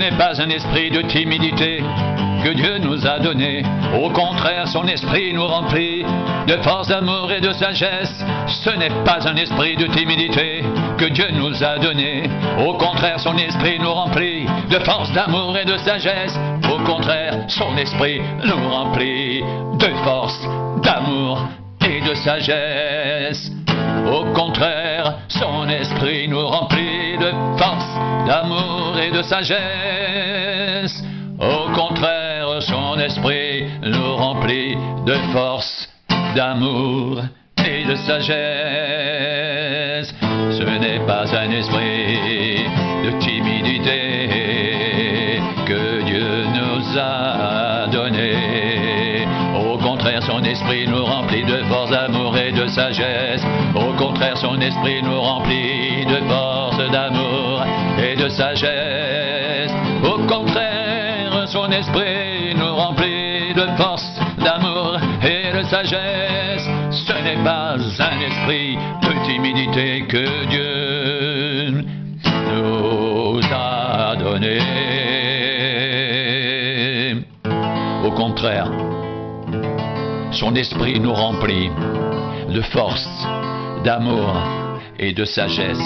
n'est pas un esprit de timidité que Dieu nous a donné. Au contraire, son esprit nous remplit de force, d'amour et de sagesse. Ce n'est pas un esprit de timidité que Dieu nous a donné. Au contraire, son esprit nous remplit de force, d'amour et de sagesse. Au contraire, son esprit nous remplit de force, d'amour et de sagesse. Au contraire, son esprit nous remplit de force, d'amour et de sagesse. Au contraire, son esprit nous remplit de force, d'amour et de sagesse. Ce n'est pas un esprit de timidité que Dieu nous a donné. Au contraire, son esprit nous remplit de force, d'amour et de sagesse. Au contraire, son esprit nous remplit de force, d'amour et de sagesse. Au contraire, son esprit nous remplit de force, d'amour et de sagesse. Ce n'est pas un esprit de timidité que Dieu nous a donné. Au contraire, son esprit nous remplit de force, d'amour et de sagesse.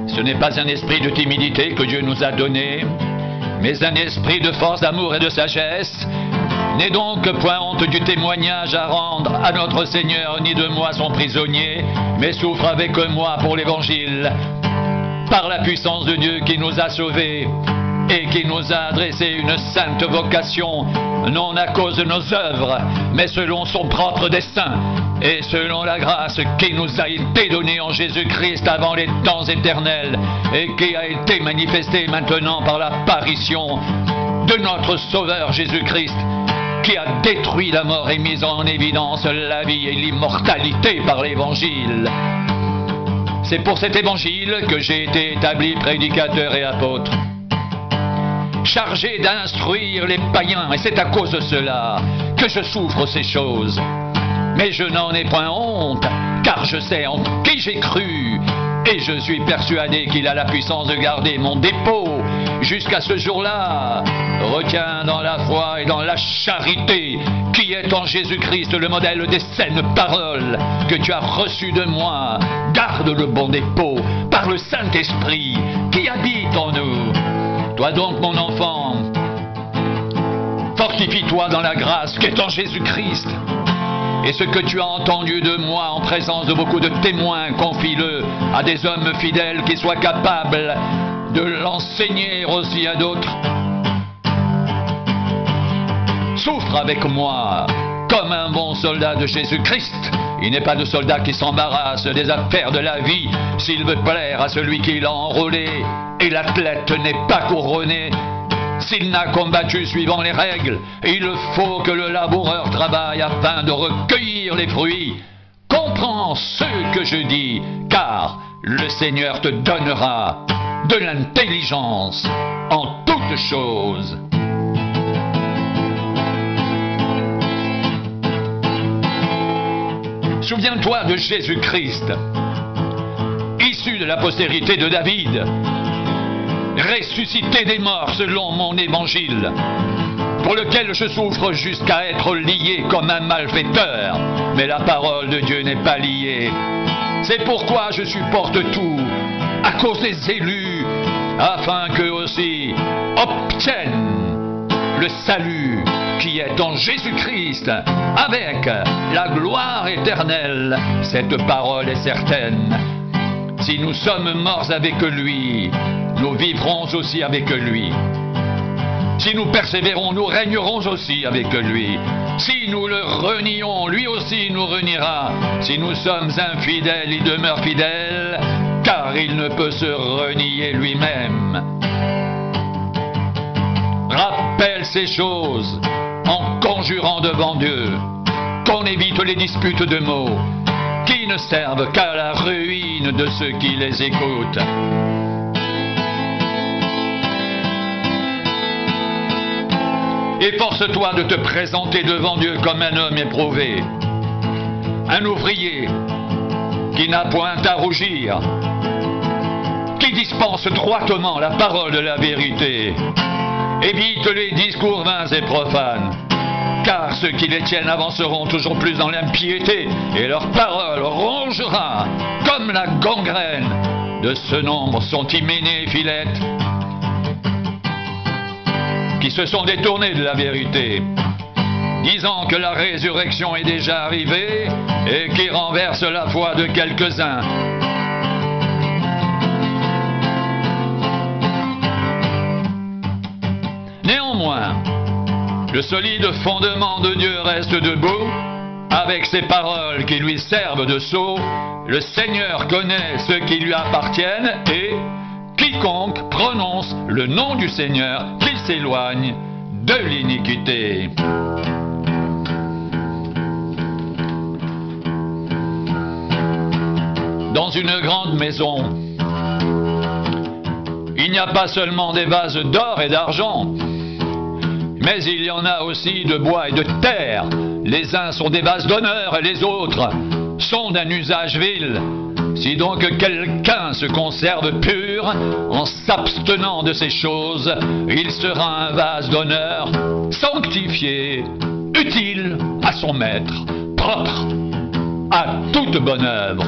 Ce n'est pas un esprit de timidité que Dieu nous a donné, mais un esprit de force, d'amour et de sagesse. N'aie donc point honte du témoignage à rendre à notre Seigneur, ni de moi son prisonnier, mais souffre avec moi pour l'Évangile, par la puissance de Dieu qui nous a sauvés et qui nous a adressé une sainte vocation, non à cause de nos œuvres, mais selon son propre dessein, et selon la grâce qui nous a été donnée en Jésus-Christ avant les temps éternels, et qui a été manifestée maintenant par l'apparition de notre Sauveur Jésus-Christ, qui a détruit la mort et mis en évidence la vie et l'immortalité par l'Évangile. C'est pour cet Évangile que j'ai été établi prédicateur et apôtre, chargé d'instruire les païens, et c'est à cause de cela que je souffre ces choses. Mais je n'en ai point honte, car je sais en qui j'ai cru, et je suis persuadé qu'il a la puissance de garder mon dépôt jusqu'à ce jour-là. Retiens dans la foi et dans la charité qui est en Jésus-Christ le modèle des saines paroles que tu as reçues de moi. Garde le bon dépôt par le Saint-Esprit qui habite en nous. Toi donc, mon enfant, fortifie-toi dans la grâce qui est en Jésus-Christ. Et ce que tu as entendu de moi en présence de beaucoup de témoins, confie-le à des hommes fidèles qui soient capables de l'enseigner aussi à d'autres. Souffre avec moi comme un bon soldat de Jésus-Christ. Il n'est pas de soldat qui s'embarrasse des affaires de la vie s'il veut plaire à celui qui l'a enrôlé. Et l'athlète n'est pas couronné s'il n'a combattu suivant les règles. Il faut que le laboureur travaille afin de recueillir les fruits. Comprends ce que je dis, car le Seigneur te donnera de l'intelligence en toutes choses. Souviens-toi de Jésus-Christ, issu de la postérité de David, ressuscité des morts selon mon évangile, pour lequel je souffre jusqu'à être lié comme un malfaiteur, mais la parole de Dieu n'est pas liée. C'est pourquoi je supporte tout, à cause des élus, afin qu'eux aussi obtiennent le salut qui est en Jésus-Christ, avec la gloire éternelle. Cette parole est certaine. Si nous sommes morts avec lui, nous vivrons aussi avec lui. Si nous persévérons, nous régnerons aussi avec lui. Si nous le renions, lui aussi nous reniera. Si nous sommes infidèles, il demeure fidèle, car il ne peut se renier lui-même. Rappelle ces choses en conjurant devant Dieu qu'on évite les disputes de mots qui ne servent qu'à la ruine de ceux qui les écoutent. Efforce-toi de te présenter devant Dieu comme un homme éprouvé, un ouvrier qui n'a point à rougir, qui dispense droitement la parole de la vérité. Évite les discours vains et profanes, car ceux qui les tiennent avanceront toujours plus dans l'impiété, et leur parole rongera comme la gangrène. De ce nombre sont Hyménée et Philette, qui se sont détournés de la vérité, disant que la résurrection est déjà arrivée et qui renversent la foi de quelques-uns. Néanmoins, le solide fondement de Dieu reste debout, avec ses paroles qui lui servent de sceau. Le Seigneur connaît ceux qui lui appartiennent et quiconque prononce le nom du Seigneur, qu'il s'éloigne de l'iniquité. Dans une grande maison, il n'y a pas seulement des vases d'or et d'argent, mais il y en a aussi de bois et de terre. Les uns sont des vases d'honneur et les autres sont d'un usage vil. Si donc quelqu'un se conserve pur en s'abstenant de ces choses, il sera un vase d'honneur, sanctifié, utile à son maître, propre à toute bonne œuvre.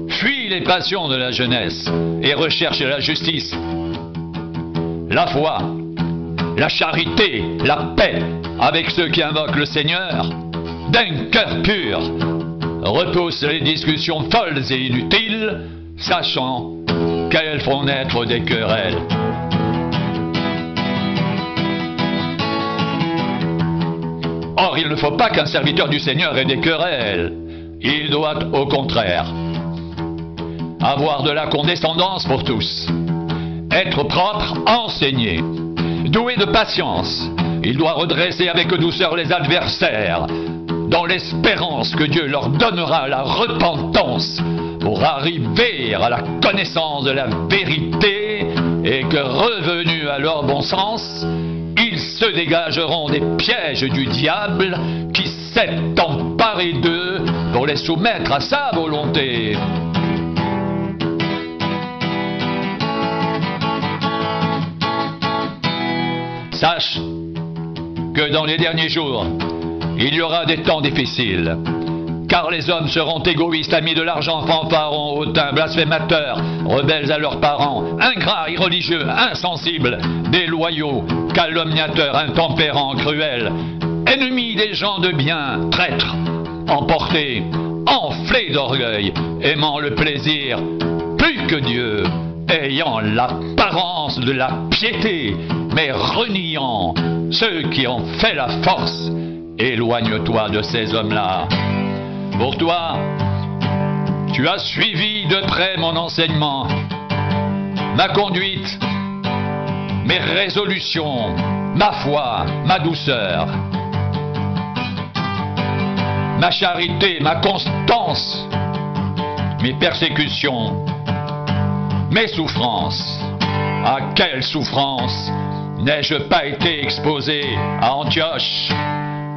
Fuis les passions de la jeunesse et recherche la justice, la foi, la charité, la paix avec ceux qui invoquent le Seigneur. D'un cœur pur, repousse les discussions folles et inutiles, sachant qu'elles font naître des querelles. Or, il ne faut pas qu'un serviteur du Seigneur ait des querelles. Il doit, au contraire, avoir de la condescendance pour tous, être propre, enseigné, doué de patience. Il doit redresser avec douceur les adversaires, dans l'espérance que Dieu leur donnera la repentance pour arriver à la connaissance de la vérité et que, revenus à leur bon sens, ils se dégageront des pièges du diable qui s'est emparé d'eux pour les soumettre à sa volonté. Sache que dans les derniers jours, il y aura des temps difficiles, car les hommes seront égoïstes, amis de l'argent, fanfarons, hautains, blasphémateurs, rebelles à leurs parents, ingrats, irreligieux, insensibles, déloyaux, calomniateurs, intempérants, cruels, ennemis des gens de bien, traîtres, emportés, enflés d'orgueil, aimant le plaisir plus que Dieu, ayant l'apparence de la piété, mais reniant ceux qui ont fait la force. Éloigne-toi de ces hommes-là. Pour toi, tu as suivi de près mon enseignement, ma conduite, mes résolutions, ma foi, ma douceur, ma charité, ma constance, mes persécutions, mes souffrances. À quelle souffrance n'ai-je pas été exposé à Antioche,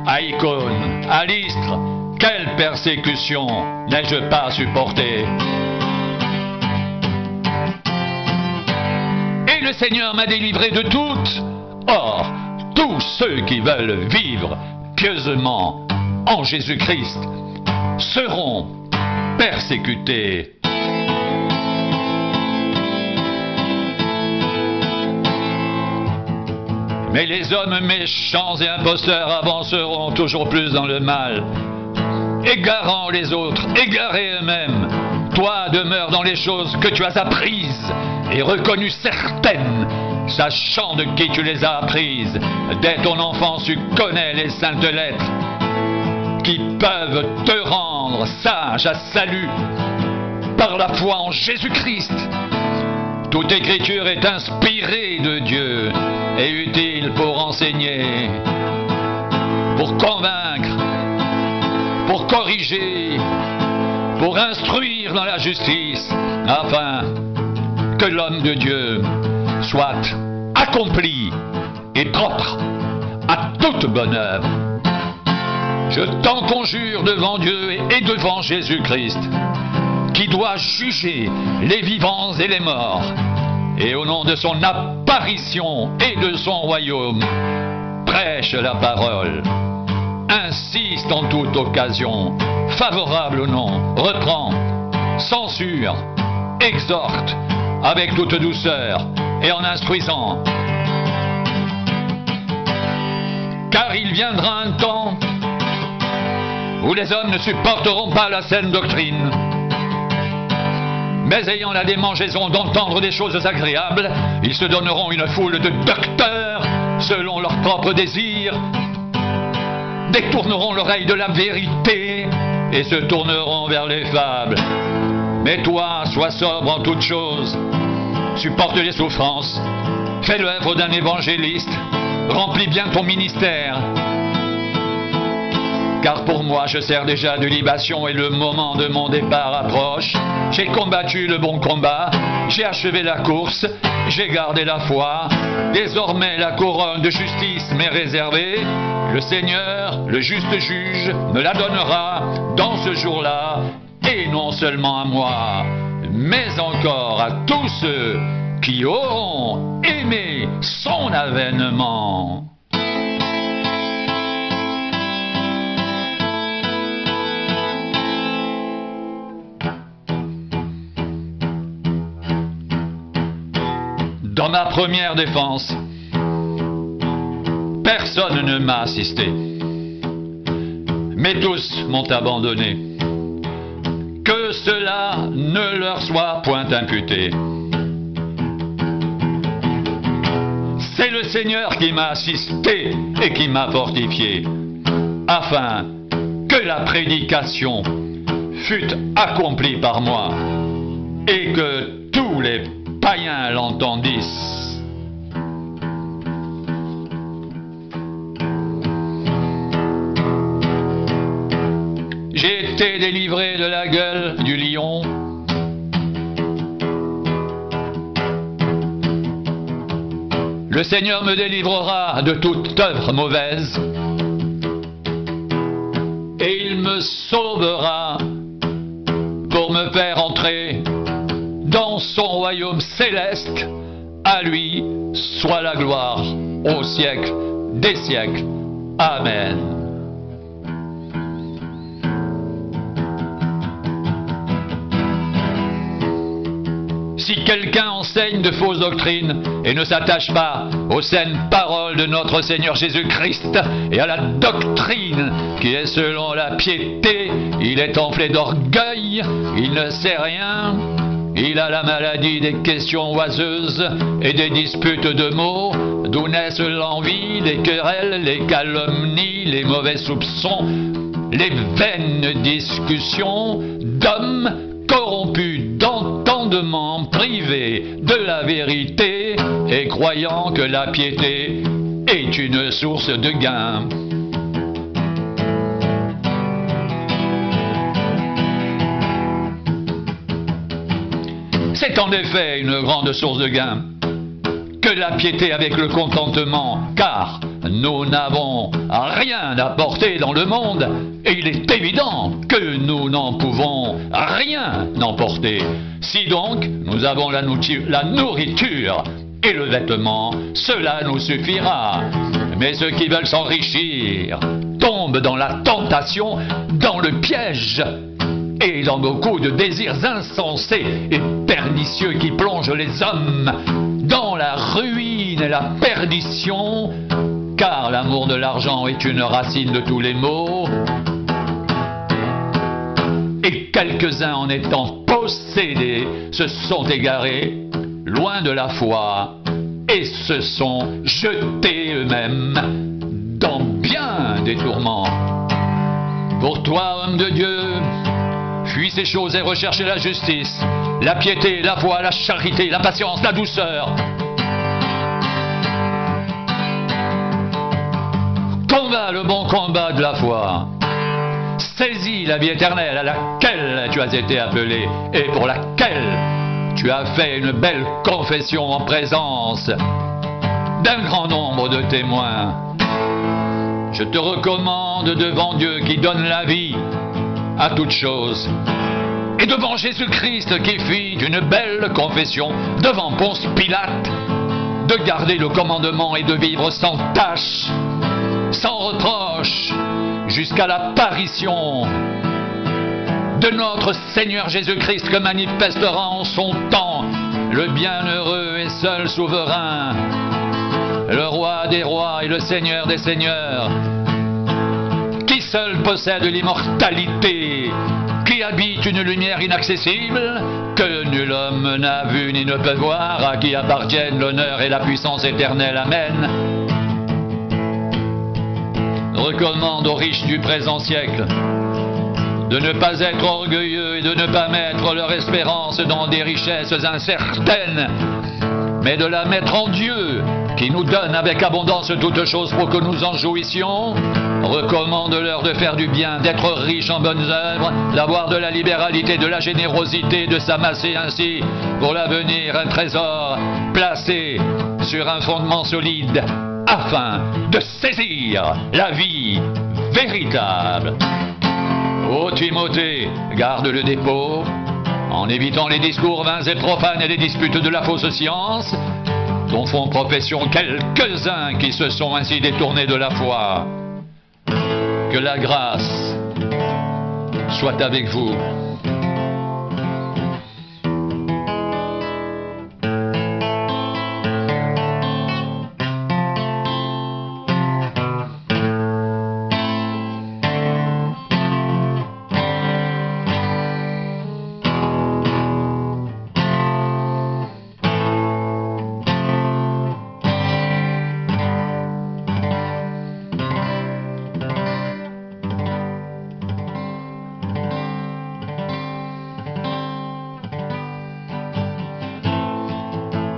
à Icône, à Lystre? Quelle persécution n'ai-je pas supportée? Et le Seigneur m'a délivré de toutes. Or, tous ceux qui veulent vivre pieusement en Jésus-Christ seront persécutés. Mais les hommes méchants et imposteurs avanceront toujours plus dans le mal, égarant les autres, égarés eux-mêmes. Toi, demeure dans les choses que tu as apprises et reconnues certaines, sachant de qui tu les as apprises. Dès ton enfance, tu connais les saintes lettres qui peuvent te rendre sage à salut par la foi en Jésus-Christ. Toute écriture est inspirée de Dieu et utile pour enseigner, pour convaincre, pour corriger, pour instruire dans la justice, afin que l'homme de Dieu soit accompli et propre à toute bonne œuvre. Je t'en conjure devant Dieu et devant Jésus-Christ, qui doit juger les vivants et les morts, et au nom de son apparition et de son royaume, prêche la parole, insiste en toute occasion, favorable ou non, reprend, censure, exhorte, avec toute douceur et en instruisant. Car il viendra un temps où les hommes ne supporteront pas la saine doctrine, mais ayant la démangeaison d'entendre des choses agréables, ils se donneront une foule de docteurs selon leurs propres désirs, détourneront l'oreille de la vérité et se tourneront vers les fables. Mais toi, sois sobre en toutes choses, supporte les souffrances, fais l'œuvre d'un évangéliste, remplis bien ton ministère. Car pour moi, je sers déjà de libation et le moment de mon départ approche. J'ai combattu le bon combat, j'ai achevé la course, j'ai gardé la foi. Désormais, la couronne de justice m'est réservée. Le Seigneur, le juste juge, me la donnera dans ce jour-là, et non seulement à moi, mais encore à tous ceux qui auront aimé son avènement. Dans ma première défense, personne ne m'a assisté, mais tous m'ont abandonné. Que cela ne leur soit point imputé. C'est le Seigneur qui m'a assisté et qui m'a fortifié, afin que la prédication fût accomplie par moi et que tous les païens l'entendissent. J'ai été délivré de la gueule du lion. Le Seigneur me délivrera de toute œuvre mauvaise, et il me sauvera pour me faire entrer dans son royaume céleste. À lui soit la gloire au siècle des siècles. Amen. Si quelqu'un enseigne de fausses doctrines et ne s'attache pas aux saines paroles de notre Seigneur Jésus-Christ et à la doctrine qui est selon la piété, il est enflé d'orgueil, il ne sait rien, il a la maladie des questions oiseuses et des disputes de mots, d'où naissent l'envie, les querelles, les calomnies, les mauvais soupçons, les vaines discussions d'hommes corrompus d'entendement, privés de la vérité et croyant que la piété est une source de gain. C'est en effet une grande source de gain que la piété avec le contentement, car nous n'avons rien à porter dans le monde et il est évident que nous n'en pouvons rien emporter. Si donc nous avons la nourriture et le vêtement, cela nous suffira. Mais ceux qui veulent s'enrichir tombent dans la tentation, dans le piège et dans beaucoup de désirs insensés et pernicieux qui plongent les hommes dans la ruine et la perdition, car l'amour de l'argent est une racine de tous les maux, et quelques-uns en étant possédés se sont égarés loin de la foi et se sont jetés eux-mêmes dans bien des tourments. Pour toi, homme de Dieu, fuis ces choses et recherche la justice, la piété, la foi, la charité, la patience, la douceur. Combat le bon combat de la foi. Saisis la vie éternelle à laquelle tu as été appelé et pour laquelle tu as fait une belle confession en présence d'un grand nombre de témoins. Je te recommande devant Dieu qui donne la vie à toute chose et devant Jésus-Christ qui fit une belle confession devant Ponce Pilate de garder le commandement et de vivre sans tâche, sans reproche, jusqu'à l'apparition de notre Seigneur Jésus-Christ que manifestera en son temps le bienheureux et seul souverain, le roi des rois et le Seigneur des seigneurs, qui seul possède l'immortalité, qui habite une lumière inaccessible, que nul homme n'a vu ni ne peut voir, à qui appartiennent l'honneur et la puissance éternelle. Amen. Recommande aux riches du présent siècle de ne pas être orgueilleux et de ne pas mettre leur espérance dans des richesses incertaines, mais de la mettre en Dieu, qui nous donne avec abondance toutes choses pour que nous en jouissions. Recommande-leur de faire du bien, d'être riches en bonnes œuvres, d'avoir de la libéralité, de la générosité, de s'amasser ainsi pour l'avenir un trésor placé sur un fondement solide, afin de saisir la vie véritable. Ô Timothée, garde le dépôt, en évitant les discours vains et profanes et les disputes de la fausse science, dont font profession quelques-uns qui se sont ainsi détournés de la foi. Que la grâce soit avec vous.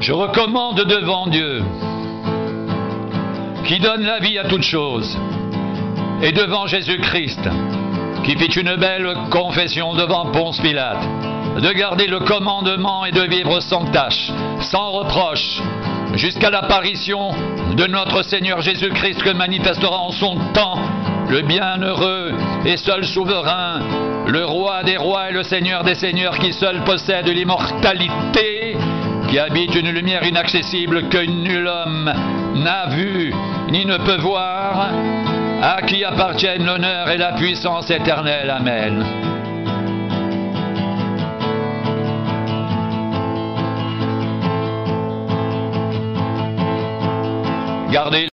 Je recommande devant Dieu, qui donne la vie à toutes choses, et devant Jésus-Christ, qui fit une belle confession devant Ponce Pilate, de garder le commandement et de vivre sans tâche, sans reproche, jusqu'à l'apparition de notre Seigneur Jésus-Christ que manifestera en son temps le bienheureux et seul souverain, le roi des rois et le Seigneur des seigneurs, qui seul possède l'immortalité, qui habite une lumière inaccessible que nul homme n'a vue ni ne peut voir, à qui appartiennent l'honneur et la puissance éternelle. Amen. Gardez